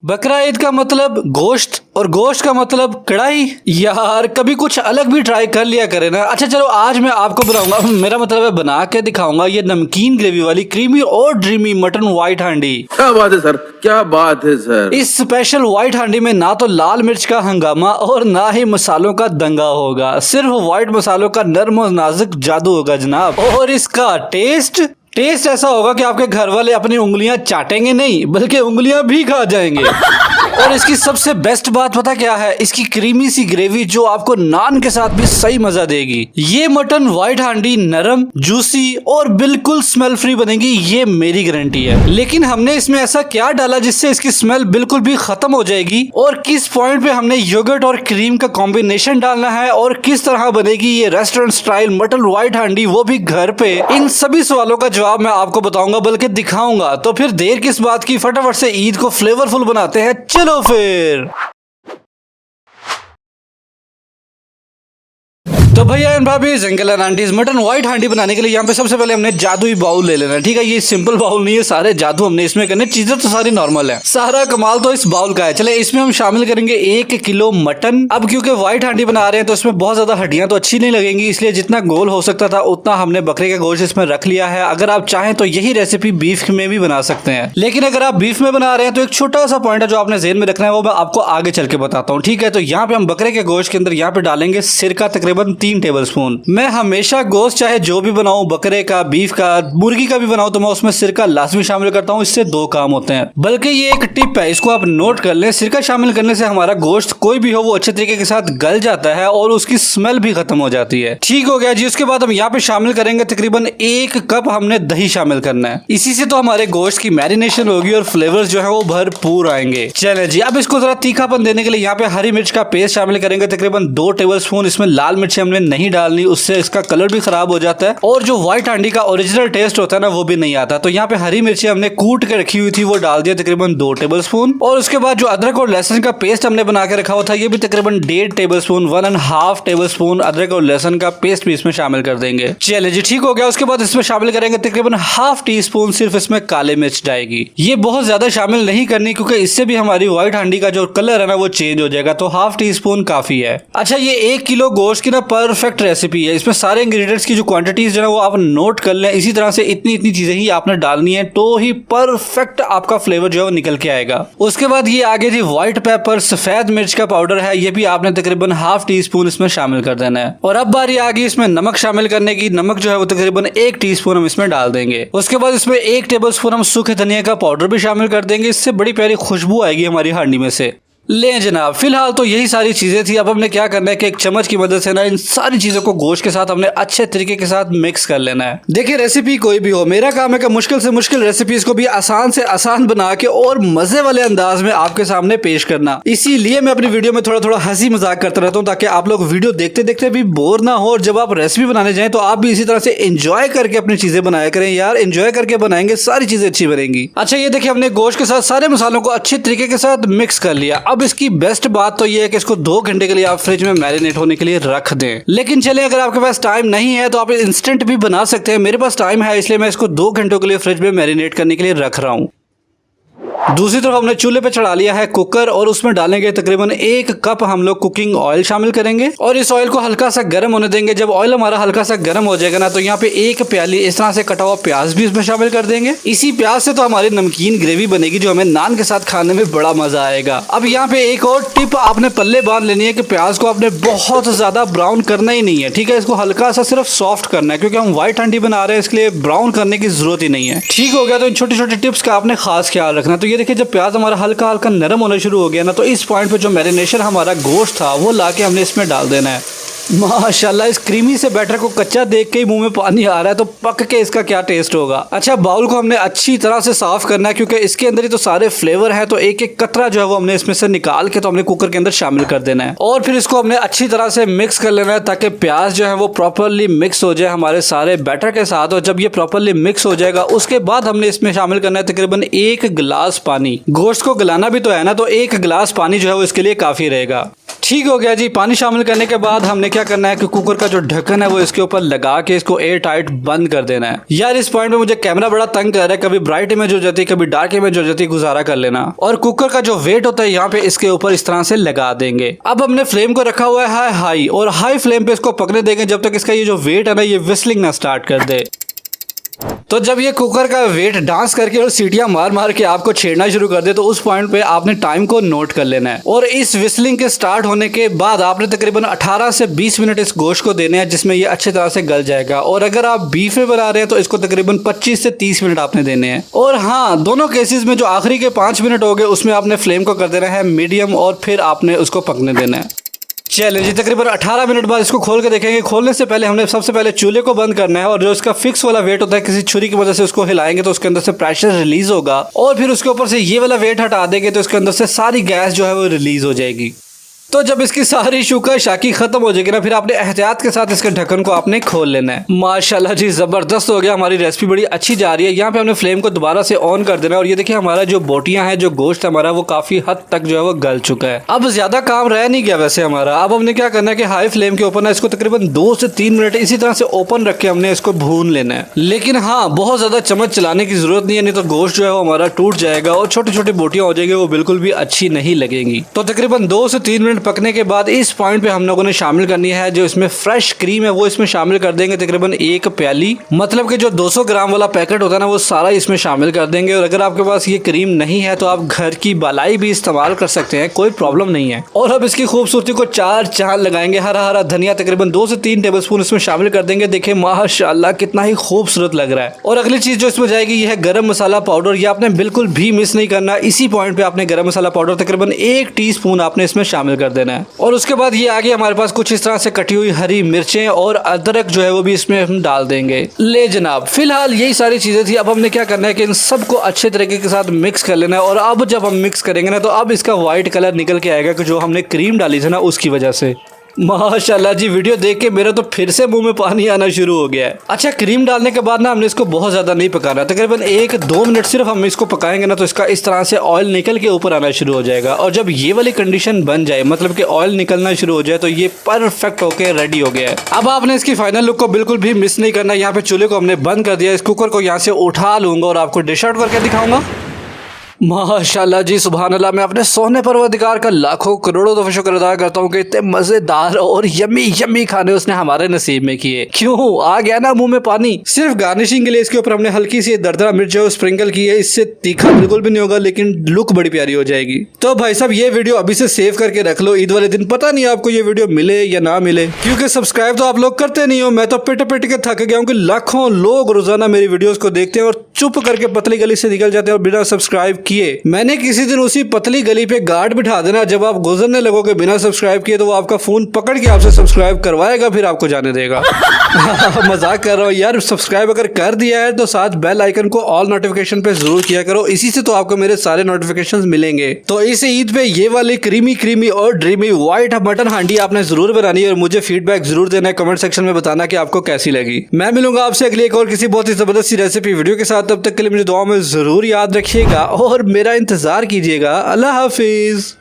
बकरा ईद का मतलब गोश्त और गोश्त का मतलब कढ़ाई। यार कभी कुछ अलग भी ट्राई कर लिया करे ना। अच्छा चलो आज मैं आपको बनाऊंगा, मेरा मतलब है बना के दिखाऊंगा ये नमकीन ग्रेवी वाली क्रीमी और ड्रीमी मटन व्हाइट हांडी। क्या बात है सर, क्या बात है सर। इस स्पेशल व्हाइट हांडी में ना तो लाल मिर्च का हंगामा और ना ही मसालों का दंगा होगा, सिर्फ व्हाइट मसालों का नर्म और नाजुक जादू होगा जनाब। और इसका टेस्ट ऐसा होगा कि आपके घर वाले अपनी उंगलियां चाटेंगे नहीं बल्कि उंगलियां भी खा जाएंगे। और इसकी सबसे बेस्ट बात पता क्या है, इसकी क्रीमी सी ग्रेवी जो आपको नान के साथ भी सही मजा देगी। ये मटन व्हाइट हांडी नरम, जूसी और बिल्कुल स्मेल फ्री बनेगी, ये मेरी गारंटी है। लेकिन हमने इसमें ऐसा क्या डाला जिससे इसकी स्मेल बिल्कुल भी खत्म हो जाएगी, और किस पॉइंट पे हमने योगर्ट और क्रीम का कॉम्बिनेशन डालना है, और किस तरह बनेगी ये रेस्टोरेंट स्टाइल मटन व्हाइट हांडी वो भी घर पे, इन सभी सवालों का जवाब मैं आपको बताऊंगा बल्कि दिखाऊंगा। तो फिर देर किस बात की, फटाफट से ईद को फ्लेवरफुल बनाते हैं। चलो फिर। तो भैया एंड भाभी, uncle and aunties, mutton white हांडी बनाने के लिए यहाँ पे सबसे पहले हमने जादुई बाउल ले लेना है। ठीक है, ये सिंपल बाउल नहीं है, सारे जादू हमने इसमें करने। चीजें तो सारी नॉर्मल है, सारा कमाल तो इस बाउल का है। चले इसमें हम शामिल करेंगे 1 किलो मटन। अब क्योंकि व्हाइट हांडी बना रहे हैं तो इसमें बहुत ज्यादा हड्डियां तो अच्छी नहीं लगेंगी, इसलिए जितना गोल हो सकता था उतना हमने बकरे का गोश्त इसमें रख लिया है। अगर आप चाहें तो यही रेसिपी बीफ में भी बना सकते हैं, लेकिन अगर आप बीफ में बना रहे हैं तो एक छोटा सा पॉइंट है जो आपने ज़हन में रखना है, वो मैं आपको आगे चल के बताता हूँ। ठीक है, तो यहाँ पे हम बकरे के गोश्त के अंदर यहाँ पे डालेंगे सिरका तकरीबन 3 टेबल स्पून। मैं हमेशा गोश्त चाहे जो भी बनाऊं, बकरे का, बीफ का, मुर्गी का भी बनाऊं, तो मैं उसमें सिरका लाजमी शामिल करता हूं। इससे 2 काम होते हैं, बल्कि ये एक टिप है, इसको आप नोट कर लें। सिरका शामिल करने से हमारा गोश्त कोई भी हो वो अच्छे तरीके के साथ गल जाता है और उसकी स्मेल भी खत्म हो जाती है। ठीक हो गया जी। उसके बाद हम यहाँ पे शामिल करेंगे तकरीबन 1 कप हमने दही शामिल करना है। इसी से तो हमारे गोश्त की मैरिनेशन होगी और फ्लेवर्स जो है वो भरपूर आएंगे। चले जी, अब इसको जरा तीखापन देने के लिए यहाँ पे हरी मिर्च का पेस्ट शामिल करेंगे तकरीबन 2 टेबल स्पून। इसमें लाल मिर्च हमने नहीं डालनी, उससे इसका कलर भी खराब हो जाता है और जो व्हाइट हांडी का ओरिजिनल टेस्ट होता है ना वो भी नहीं आता। तो यहाँ पे हरी मिर्ची हमने कूट के रखी हुई थी, वो डाल दिया तकरीबन 2 टेबल स्पून। और उसके बाद जो अदरक और लहसुन का पेस्ट हमने बना के रखा हुआ था ये भी तकरीबन 1.5 टेबल स्पून, 1.5 टेबल स्पून अदरक और लहसुन का पेस्ट भी इसमें शामिल कर देंगे। चलिए जी, ठीक हो गया। उसके बाद इसमें शामिल करेंगे तकरीबन ½ टी स्पून सिर्फ इसमें काले मिर्च जाएगी। ये बहुत ज्यादा शामिल नहीं करनी क्योंकि इससे भी हमारी व्हाइट हांडी का जो कलर है ना वो चेंज हो जाएगा, तो ½ टी स्पून काफी है। अच्छा, ये 1 किलो गोश्त की ना परफेक्ट रेसिपी है। इसमें सारे इंग्रेडिएंट्स की जो क्वांटिटीज जो है वो आप नोट कर लें। इसी तरह से इतनी चीजें ही आपने डालनी है तो ही परफेक्ट आपका फ्लेवर जो है वो निकल के आएगा। उसके बाद ये आगे जी व्हाइट पेपर, सफेद मिर्च का पाउडर है, ये भी आपने तकरीबन ½ टी स्पून इसमें शामिल कर देना है। और अब बारी आ गई इसमें नमक शामिल करने की। नमक जो है वो तकरीबन 1 टीस्पून हम इसमें डाल देंगे। उसके बाद इसमें 1 टेबल स्पून हम सूखे धनिया का पाउडर भी शामिल कर देंगे, इससे बड़ी प्यारी खुशबू आएगी हमारी हांडी में से। ले जनाब, फिलहाल तो यही सारी चीजें थी। अब हमने क्या करना है कि एक चम्मच की मदद से ना इन सारी चीजों को गोश्त के साथ हमने अच्छे तरीके के साथ मिक्स कर लेना है। देखिए रेसिपी कोई भी हो, मेरा काम है कि मुश्किल से मुश्किल रेसिपीज को भी आसान से आसान बना के और मजे वाले अंदाज में आपके सामने पेश करना। इसीलिए मैं अपनी वीडियो में थोड़ा थोड़ा हंसी मजाक करता रहता हूँ ताकि आप लोग वीडियो देखते देखते भी बोर ना हो, और जब आप रेसिपी बनाने जाए तो आप भी इसी तरह से एंजॉय करके अपनी चीजें बनाया करें। यार एंजॉय करके बनाएंगे सारी चीजें अच्छी बनेंगी। अच्छा, ये देखिए हमने गोश्त के साथ सारे मसालों को अच्छे तरीके के साथ मिक्स कर लिया। अब इसकी बेस्ट बात तो ये है कि इसको 2 घंटे के लिए आप फ्रिज में मैरिनेट होने के लिए रख दें। लेकिन चलिए अगर आपके पास टाइम नहीं है तो आप इंस्टेंट भी बना सकते हैं। मेरे पास टाइम है इसलिए मैं इसको 2 घंटों के लिए फ्रिज में मैरिनेट करने के लिए रख रहा हूँ। दूसरी तरफ हमने चूल्हे पे चढ़ा लिया है कुकर, और उसमें डालेंगे तकरीबन 1 कप हम लोग कुकिंग ऑयल शामिल करेंगे और इस ऑयल को हल्का सा गर्म होने देंगे। जब ऑयल हमारा हल्का सा गर्म हो जाएगा ना तो यहाँ पे 1 प्याली इस तरह से कटा हुआ प्याज भी इसमें शामिल कर देंगे। इसी प्याज से तो हमारी नमकीन ग्रेवी बनेगी जो हमें नान के साथ खाने में बड़ा मजा आएगा। अब यहाँ पे एक और टिप आपने पल्ले बांध लेनी है कि प्याज को आपने बहुत ज्यादा ब्राउन करना ही नहीं है। ठीक है, इसको हल्का सा सिर्फ सॉफ्ट करना है क्योंकि हम व्हाइट हांडी बना रहे हैं, इसलिए ब्राउन करने की जरूरत ही नहीं है। ठीक हो गया, तो इन छोटी छोटी टिप्स का आपने खास ख्याल रखना। तो ये देखिए जब प्याज हमारा हल्का हल्का नरम होना शुरू हो गया ना तो इस पॉइंट पे जो मैरिनेशन हमारा गोश्त था वो लाके हमने इसमें डाल देना है। माशाल्लाह, इस क्रीमी से बैटर को कच्चा देख के ही मुंह में पानी आ रहा है, तो पक के इसका क्या टेस्ट होगा। अच्छा, बाउल को हमने अच्छी तरह से साफ करना है क्योंकि इसके अंदर ही तो सारे फ्लेवर है, तो एक एक कतरा जो है वो हमने इसमें से निकाल के तो हमने कुकर के अंदर शामिल कर देना है और फिर इसको हमने अच्छी तरह से मिक्स कर लेना है ताकि प्याज जो है वो प्रॉपरली मिक्स हो जाए हमारे सारे बैटर के साथ। और जब ये प्रॉपरली मिक्स हो जाएगा उसके बाद हमने इसमें शामिल करना है तकरीबन 1 गिलास पानी। गोश्त को गलाना भी तो है ना, तो 1 गिलास पानी जो है वो इसके लिए काफी रहेगा। ठीक हो गया जी। पानी शामिल करने के बाद हमने क्या करना है कि कुकर का जो ढक्कन है वो इसके ऊपर लगा के इसको एयर टाइट बंद कर देना है। यार इस पॉइंट पे मुझे कैमरा बड़ा तंग कर रहा है, कभी ब्राइट इमेज हो जाती है, कभी डार्क इमेज हो जाती है, गुजारा कर लेना। और कुकर का जो वेट होता है यहाँ पे इसके ऊपर इस तरह से लगा देंगे। अब हमने फ्लेम को रखा हुआ है हाई और हाई फ्लेम पे इसको पकने देंगे जब तक इसका ये जो वेट है ना ये विस्लिंग ना स्टार्ट कर दे। तो जब ये कुकर का वेट डांस करके और सीटियां मार मार के आपको छेड़ना शुरू कर दे तो उस पॉइंट पे आपने टाइम को नोट कर लेना है। और इस विस्लिंग के स्टार्ट होने के बाद आपने तकरीबन 18 से 20 मिनट इस गोश्त को देने हैं जिसमें ये अच्छी तरह से गल जाएगा। और अगर आप बीफ में बना रहे हैं तो इसको तकरीबन 25 से 30 मिनट आपने देने हैं। और हाँ, दोनों केसेस में जो आखिरी के 5 मिनट हो गए उसमें आपने फ्लेम को कर देना है मीडियम और फिर आपने उसको पकने देना है। चलिए जी, तकरीबन 18 मिनट बाद इसको खोल के देखेंगे। खोलने से पहले हमने सबसे पहले चूल्हे को बंद करना है और जो इसका फिक्स वाला वेट होता है किसी छुरी की मदद से उसको हिलाएंगे तो उसके अंदर से प्रेशर रिलीज होगा और फिर उसके ऊपर से ये वाला वेट हटा देंगे तो इसके अंदर से सारी गैस जो है वो रिलीज हो जाएगी। तो जब इसकी सारी शुक्र शाकी खत्म हो जाएगी ना फिर आपने एहतियात के साथ इसके ढक्कन को आपने खोल लेना है। माशाल्लाह जी जबरदस्त हो गया, हमारी रेसिपी बड़ी अच्छी जा रही है। यहाँ पे हमने फ्लेम को दोबारा से ऑन कर देना है और ये देखिए हमारा जो बोटियां हैं, जो गोश्त हमारा वो काफी हद तक जो है वो गल चुका है। अब ज्यादा काम रह नहीं गया वैसे हमारा। अब हमने क्या करना है कि हाई फ्लेम के ऊपर ना इसको तकरीबन 2 से 3 मिनट इसी तरह से ओपन रख के हमने इसको भून लेना है। लेकिन हाँ, बहुत ज्यादा चम्मच चलाने की जरूरत नहीं है, नहीं तो गोश्त जो है वो हमारा टूट जाएगा और छोटी छोटी बोटियां हो जाएगी, वो बिल्कुल भी अच्छी नहीं लगेंगी। तो तकरीबन 2 से 3 मिनट पकने के बाद इस पॉइंट पे हम लोगों ने शामिल करनी है जो इसमें फ्रेश क्रीम है वो इसमें शामिल कर देंगे। तकरीबन 1 प्याली, मतलब कि जो 200 ग्राम वाला पैकेट होता है ना वो सारा इसमें शामिल कर देंगे। और अगर आपके पास ये क्रीम नहीं है तो आप घर की बालाई भी इस्तेमाल कर सकते हैं, कोई प्रॉब्लम नहीं है। और अब इसकी खूबसूरती को 4 चांद लगाएंगे। हरा हरा धनिया तकरीबन 2 से 3 टेबलस्पून इसमें शामिल कर देंगे। देखिए माशाल्लाह कितना ही खूबसूरत लग रहा है। और अगली चीज जो इसमें जाएगी ये है गरम मसाला पाउडर। ये आपने बिल्कुल भी मिस नहीं करना। इसी पॉइंट पे आपने गरम मसाला पाउडर तकरीबन 1 टीस्पून आपने इसमें शामिल कर देना है। और उसके बाद ये आगे हमारे पास कुछ इस तरह से कटी हुई हरी मिर्चें और अदरक जो है वो भी इसमें हम डाल देंगे। ले जनाब, फिलहाल यही सारी चीजें थी। अब हमने क्या करना है कि इन सबको अच्छे तरीके के साथ मिक्स कर लेना है। और अब जब हम मिक्स करेंगे ना तो अब इसका व्हाइट कलर निकल के आएगा कि जो हमने क्रीम डाली थी ना उसकी वजह से। माशाल्लाह जी, वीडियो देख के मेरा तो फिर से मुंह में पानी आना शुरू हो गया है। अच्छा, क्रीम डालने के बाद ना हमने इसको बहुत ज्यादा नहीं पकाना, तकरीबन 1-2 मिनट सिर्फ हम इसको पकाएंगे ना तो इसका इस तरह से ऑयल निकल के ऊपर आना शुरू हो जाएगा। और जब ये वाली कंडीशन बन जाए, मतलब कि ऑयल निकलना शुरू हो जाए, तो ये परफेक्ट होके रेडी हो गया है। अब आपने इसकी फाइनल लुक को बिल्कुल भी मिस नहीं करना। यहाँ पे चूल्हे को हमने बंद कर दिया। इस कुकर को यहाँ से उठा लूंगा और आपको डिश आउट करके दिखाऊंगा। माशाल्लाह जी, सुभान अल्लाह। मैं अपने सोने परवरदिगार का लाखों करोड़ों दफा शुक्र अदा करता हूँ कि इतने मजेदार और यम्मी यम्मी खाने उसने हमारे नसीब में किए। क्यों आ गया ना मुंह में पानी। सिर्फ गार्निशिंग के लिए इसके ऊपर हमने हल्की सी दरदरा मिर्च जो स्प्रिंकल की है। इससे तीखा बिल्कुल भी नहीं होगा लेकिन लुक बड़ी प्यारी हो जाएगी। तो भाई साहब ये वीडियो अभी से सेव करके रख लो, ईद वाले दिन पता नहीं आपको ये वीडियो मिले या ना मिले, क्योंकि सब्सक्राइब तो आप लोग करते नहीं हो। मैं तो पिट पिट के थक गया हूँ कि लाखों लोग रोजाना मेरी वीडियोस को देखते हैं और चुप करके पतली गली से निकल जाते हैं और बिना सब्सक्राइब किए। मैंने किसी दिन उसी पतली गली पे गार्ड बिठा देना, जब आप गुजरने लगोगे बिना सब्सक्राइब किए तो वो आपका फोन पकड़ के आपसे सब्सक्राइब करवाएगा, फिर आपको जाने देगा। मजाक कर रहा हूँ यार। सब्सक्राइब अगर कर दिया है तो साथ बेल आइकन को ऑल नोटिफिकेशन पे जरूर किया करो, इसी से तो आपको मेरे सारे नोटिफिकेशंस मिलेंगे। तो इस ईद पे ये वाली क्रीमी क्रीमी और ड्रीमी व्हाइट मटन हांडी आपने जरूर बनानी है और मुझे फीडबैक जरूर देना है, कमेंट सेक्शन में बताना कि आपको कैसी लगी। मैं मिलूंगा आपसे अगली एक और किसी बहुत ही जबरदस्त रेसिपी वीडियो के साथ। तब तक के लिए मुझे दुआ में जरूर याद रखिएगा और मेरा इंतजार कीजिएगा। अल्लाह हाफिज।